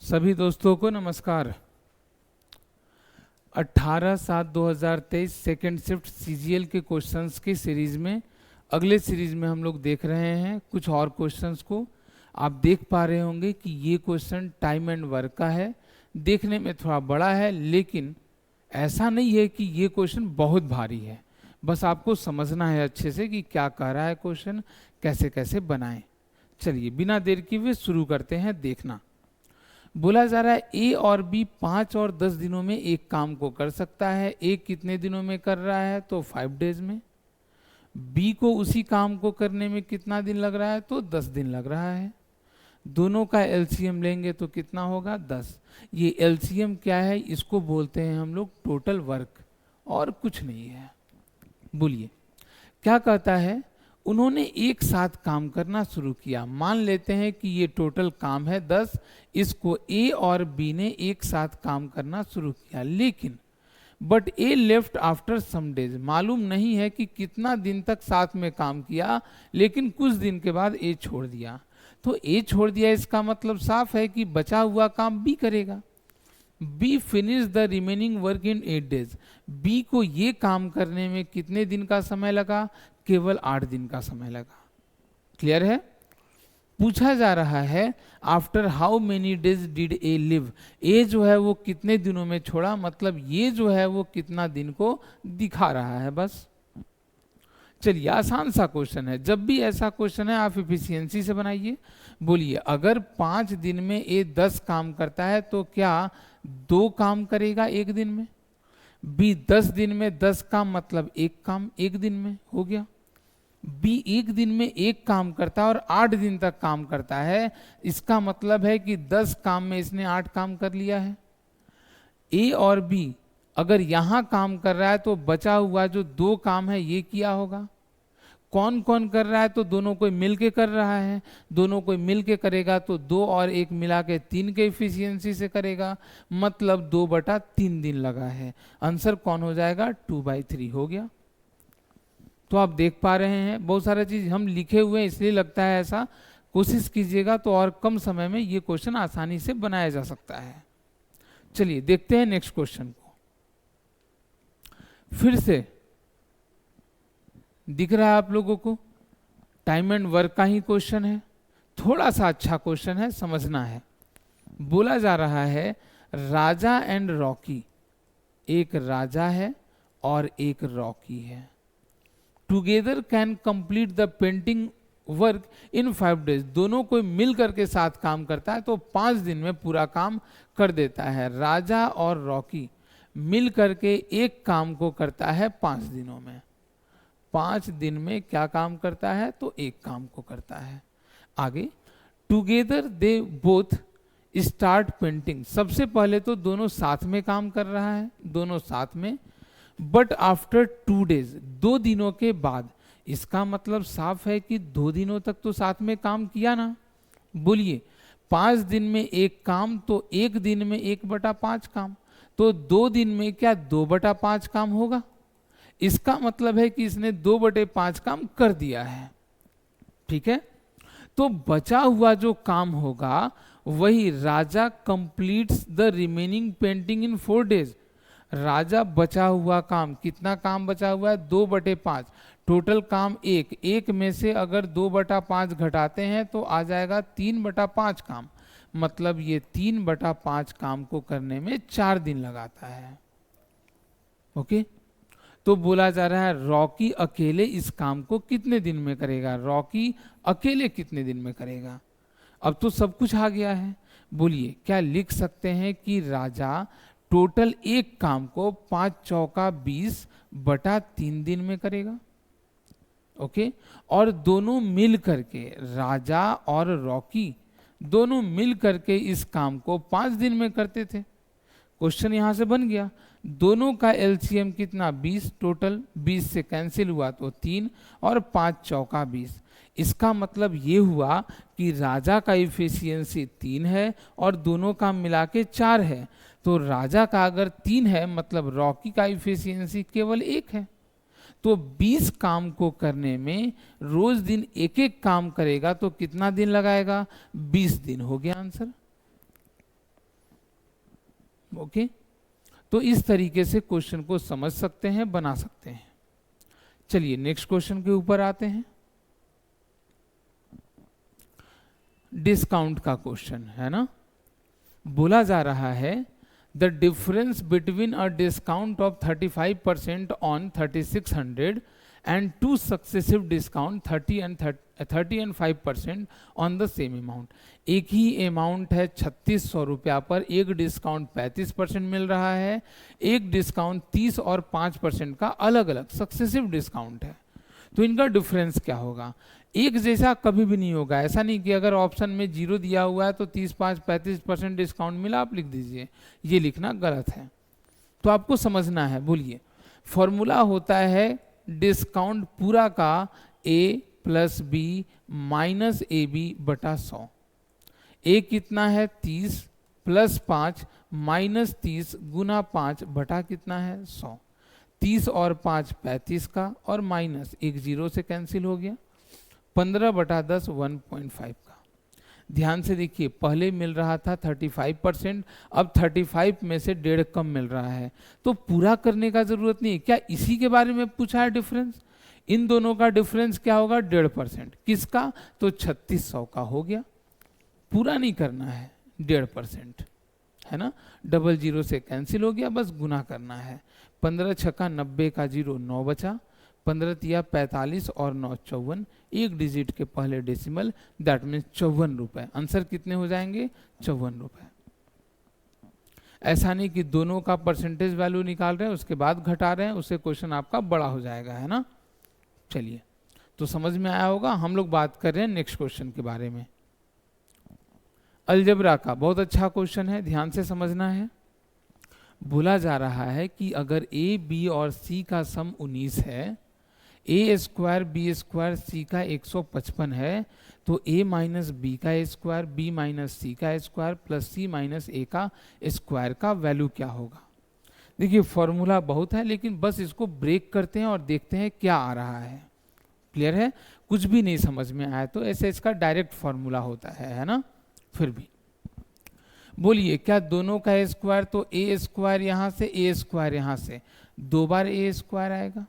सभी दोस्तों को नमस्कार। 18/7/2023 सेकेंड शिफ्ट सीजीएल के क्वेश्चंस की सीरीज में अगले सीरीज में हम लोग देख रहे हैं कुछ और क्वेश्चंस को। आप देख पा रहे होंगे कि ये क्वेश्चन टाइम एंड वर्क का है। देखने में थोड़ा बड़ा है, लेकिन ऐसा नहीं है कि ये क्वेश्चन बहुत भारी है। बस आपको समझना है अच्छे से कि क्या कह रहा है क्वेश्चन, कैसे कैसे बनाएं। चलिए बिना देर किए हुए शुरू करते हैं। देखना बोला जा रहा है ए और बी 5 और 10 दिनों में एक काम को कर सकता है। ए कितने दिनों में कर रहा है? तो 5 डेज में। बी को उसी काम को करने में कितना दिन लग रहा है? तो 10 दिन लग रहा है। दोनों का एलसीएम लेंगे तो कितना होगा? 10। ये एलसीएम क्या है? इसको बोलते हैं हम लोग टोटल वर्क, और कुछ नहीं है। बोलिए क्या कहता है। उन्होंने एक साथ काम करना शुरू किया। मान लेते हैं कि ये टोटल काम है 10। इसको ए और बी ने एक साथ काम करना शुरू किया, लेकिन but A left after some days. मालूम नहीं है कि कितना दिन तक साथ में काम किया, लेकिन कुछ दिन के बाद ए छोड़ दिया। तो ए छोड़ दिया, इसका मतलब साफ है कि बचा हुआ काम बी करेगा। B finish the remaining work in 8 days. B को ये काम करने में कितने दिन का समय लगा? केवल 8 दिन का समय लगा। क्लियर है? पूछा जा रहा है after how many days did A leave. A जो है वो कितने दिनों में छोड़ा, मतलब ये जो है वो कितना दिन को दिखा रहा है। बस चलिए, आसान सा क्वेश्चन है। जब भी ऐसा क्वेश्चन है आप इफिशियंसी से बनाइए। बोलिए अगर 5 दिन में ए 10 काम करता है तो क्या 2 काम करेगा एक दिन में? बी 10 दिन में 10 काम, मतलब एक काम एक दिन में हो गया। बी एक दिन में एक काम करता है और 8 दिन तक काम करता है। इसका मतलब है कि 10 काम में इसने 8 काम कर लिया है। ए और बी अगर यहां काम कर रहा है तो बचा हुआ जो 2 काम है ये किया होगा। कौन कौन कर रहा है? तो दोनों कोई मिलके कर रहा है। दोनों कोई मिलके करेगा तो 2 और 1 मिला के 3 के इफिशियंसी से करेगा, मतलब 2/3 दिन लगा है। आंसर कौन हो जाएगा? 2/3 हो गया। तो आप देख पा रहे हैं बहुत सारा चीज हम लिखे हुए हैं, इसलिए लगता है ऐसा। कोशिश कीजिएगा तो और कम समय में ये क्वेश्चन आसानी से बनाया जा सकता है। चलिए देखते हैं नेक्स्ट क्वेश्चन को। फिर से दिख रहा है आप लोगों को, टाइम एंड वर्क का ही क्वेश्चन है। थोड़ा सा अच्छा क्वेश्चन है, समझना है। बोला जा रहा है राजा एंड रॉकी। एक राजा है और एक रॉकी है। Together can complete the painting work in 5 days. दोनों कोई मिल करके साथ काम करता है तो 5 दिन में पूरा काम कर देता है। राजा और रॉकी मिल करके एक काम को करता है 5 दिनों में। 5 दिन में क्या काम करता है? तो एक काम को करता है। आगे together they both start painting. सबसे पहले तो दोनों साथ में काम कर रहा है, दोनों साथ में। बट आफ्टर 2 डेज, 2 दिनों के बाद। इसका मतलब साफ है कि 2 दिनों तक तो साथ में काम किया ना। बोलिए 5 दिन में एक काम तो 1 दिन में 1/5 काम, तो 2 दिन में क्या 2/5 काम होगा? इसका मतलब है कि इसने 2/5 काम कर दिया है। ठीक है, तो बचा हुआ जो काम होगा वही Raja completes the remaining painting in 4 days. Raja बचा हुआ काम, कितना काम बचा हुआ है? 2/5। टोटल काम एक में से अगर 2/5 घटाते हैं तो आ जाएगा 3/5 काम, मतलब ये 3/5 काम को करने में 4 दिन लगाता है। ओके, तो बोला जा रहा है रॉकी अकेले इस काम को कितने दिन में करेगा? रॉकी अकेले कितने दिन में करेगा? अब तो सब कुछ आ गया है। बोलिए क्या लिख सकते हैं कि राजा टोटल एक काम को 5 चौका 20/3 दिन में करेगा। ओके, और दोनों मिल करके, राजा और रॉकी दोनों मिल करके इस काम को 5 दिन में करते थे। क्वेश्चन यहां से बन गया। दोनों का एलसीएम कितना? 20। टोटल 20 से कैंसिल हुआ तो 3 और 5 चौका 20। इसका मतलब ये हुआ कि राजा का इफिशियंसी 3 है और दोनों का मिला के 4 है। तो राजा का अगर 3 है मतलब रॉकी का इफिशियंसी केवल 1 है। तो 20 काम को करने में रोज दिन एक एक काम करेगा तो कितना दिन लगाएगा? 20 दिन। हो गया आंसर। ओके, तो इस तरीके से क्वेश्चन को समझ सकते हैं, बना सकते हैं। चलिए नेक्स्ट क्वेश्चन के ऊपर आते हैं। डिस्काउंट का क्वेश्चन है ना। बोला जा रहा है the difference between a discount of 35% on 3600 and two successive discount 30 and 5% on the same amount. एक ही अमाउंट है 3600 रुपया पर, एक डिस्काउंट 35% मिल रहा है, एक डिस्काउंट 30 और 5% का अलग अलग सक्सेसिव डिस्काउंट है। तो इनका डिफरेंस क्या होगा? एक जैसा कभी भी नहीं होगा। ऐसा नहीं कि अगर ऑप्शन में 0 दिया हुआ है तो 30, 5, 35% डिस्काउंट मिला आप लिख दीजिए, ये लिखना गलत है। तो आपको समझना है। बोलिए, फॉर्मूला होता है डिस्काउंट पूरा का a plus B minus A B बटा 100। ए कितना है 30 प्लस 5 माइनस 30 गुना 5 बटा कितना है 100। 30 और 5 35 का, और माइनस एक 0 से कैंसिल हो गया। 15 बटा 10 1.5 का। ध्यान से देखिए, पहले मिल रहा था 35%, अब 35 में से 1.5 कम मिल रहा है, तो पूरा करने का जरूरत नहीं है। क्या इसी के बारे में पूछा है डिफरेंस? इन दोनों का डिफरेंस क्या होगा? 1.5%। किसका? तो 3600 का हो गया। पूरा नहीं करना है, 1.5% है ना। 00 से कैंसिल हो गया, बस गुना करना है। 15 छक्का 90 का 0 9 बचा, 15 तिया 45 और 9 54, एक डिजिट के पहले डेसिमल, दैट मीन्स 54 रुपए। आंसर कितने हो जाएंगे? 54 रुपए। ऐसा नहीं कि दोनों का परसेंटेज वैल्यू निकाल रहे हैं उसके बाद घटा रहे हैं, उससे क्वेश्चन आपका बड़ा हो जाएगा, है ना। चलिए, तो समझ में आया होगा। हम लोग बात कर रहे हैं नेक्स्ट क्वेश्चन के बारे में। अलजेब्रा का बहुत अच्छा क्वेश्चन है, ध्यान से समझना है। बोला जा रहा है कि अगर ए बी और सी का सम 19 है, ए स्क्वायर बी स्क्वायर सी का 155 है, तो ए माइनस बी का स्क्वायर बी माइनस सी का स्क्वायर प्लस सी माइनस ए का स्क्वायर का वैल्यू क्या होगा? देखिए, फॉर्मूला बहुत है, लेकिन बस इसको ब्रेक करते हैं और देखते हैं क्या आ रहा है। क्लियर है? कुछ भी नहीं समझ में आया तो ऐसे इसका डायरेक्ट फॉर्मूला होता है ना। फिर भी बोलिए, क्या दोनों का स्क्वायर? तो ए स्क्वायर यहां से, ए स्क्वायर यहां से, 2 बार ए स्क्वायर आएगा।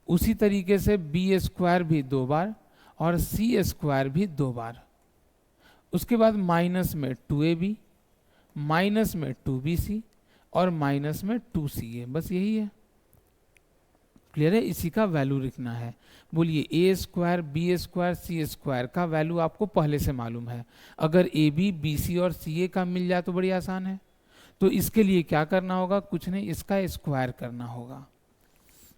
उसी तरीके से बी स्क्वायर भी 2 बार और सी स्क्वायर भी 2 बार। उसके बाद माइनस में 2ab, माइनस में 2bc और माइनस में 2ca, बस यही है। क्लियर है? इसी का वैल्यू लिखना है। बोलिए, ए square B square C square का वैल्यू आपको पहले से मालूम है। अगर ए बी बी सी और सी ए का मिल जाए तो बड़ी आसान है। तो इसके लिए क्या करना होगा? कुछ नहीं, इसका स्क्वायर करना होगा।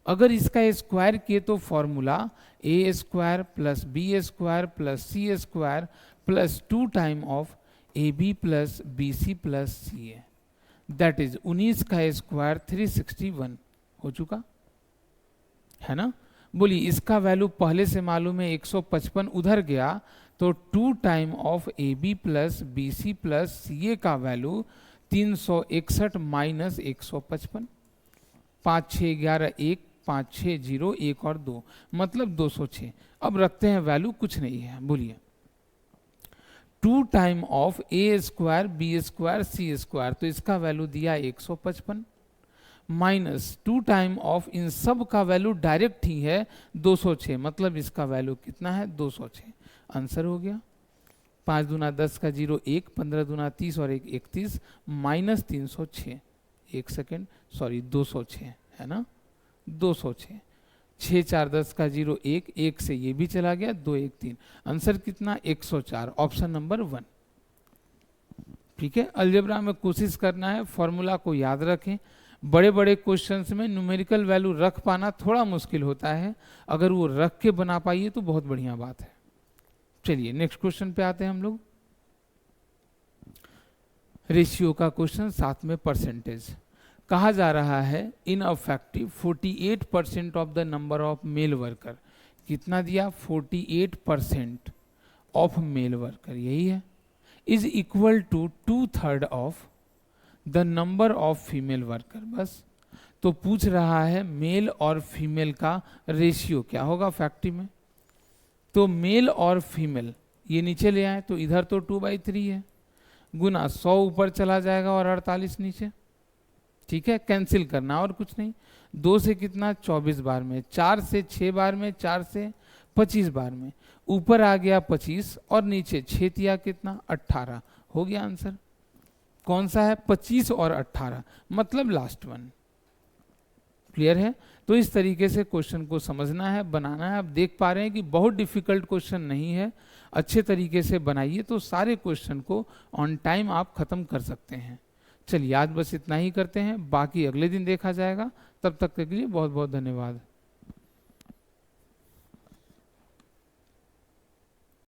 अगर इसका स्क्वायर किए तो formula A square plus B square plus C square plus 2 time of A B plus B C plus C A, that is 19 का स्क्वायर 361 हो चुका है ना। बोलिए, इसका वैल्यू पहले से मालूम है 155, उधर गया तो 2 time of A B plus B C plus C A का वैल्यू 361 माइनस 155, 5 6 11 1, 5 6 0 1 और 2, मतलब 206। अब रखते हैं वैल्यू, कुछ नहीं है। बोलिए, 2 time of A square B square C square, तो इसका वैल्यू दिया 155 माइनस 2 टाइम ऑफ इन सब का वैल्यू डायरेक्ट ही है 206, मतलब इसका वैल्यू कितना है? 206। आंसर हो गया। 5 दूना 10 का 0 1, 15 दूना 30 और 1 31 माइनस 306। एक सेकेंड, सॉरी 206 है ना, 206। 6 4 10 का 0 1, 1 से ये भी चला गया, 2 1 3। आंसर कितना? 104, ऑप्शन नंबर 1। ठीक है, अलजेब्रा में कोशिश करना है, फॉर्मूला को याद रखें। बड़े बड़े क्वेश्चंस में न्यूमेरिकल वैल्यू रख पाना थोड़ा मुश्किल होता है, अगर वो रख के बना पाइए तो बहुत बढ़िया बात है। चलिए नेक्स्ट क्वेश्चन पे आते हैं हम लोग। रेशियो का क्वेश्चन, साथ में परसेंटेज। कहा जा रहा है in effective 48% of the number of male worker. कितना दिया? 48% ऑफ मेल वर्कर, यही है, is equal to 2/3 of the number of female worker. बस, तो पूछ रहा है मेल और फीमेल का रेशियो क्या होगा फैक्ट्री में। तो मेल और फीमेल ये नीचे ले आए, तो इधर तो 2/3 है, गुना 100 ऊपर चला जाएगा और 48 नीचे, ठीक है, कैंसिल करना और कुछ नहीं। 2 से कितना 24 बार में, 4 से 6 बार में, 4 से 25 बार में, ऊपर आ गया 25 और नीचे 6 तिया कितना 18, हो गया आंसर। कौन सा है 25 और 18, मतलब लास्ट वन। क्लियर है? तो इस तरीके से क्वेश्चन को समझना है, बनाना है। आप देख पा रहे हैं कि बहुत डिफिकल्ट क्वेश्चन नहीं है, अच्छे तरीके से बनाइए तो सारे क्वेश्चन को ऑन टाइम आप खत्म कर सकते हैं। चलिए आज बस इतना ही करते हैं, बाकी अगले दिन देखा जाएगा। तब तक के लिए बहुत बहुत धन्यवाद।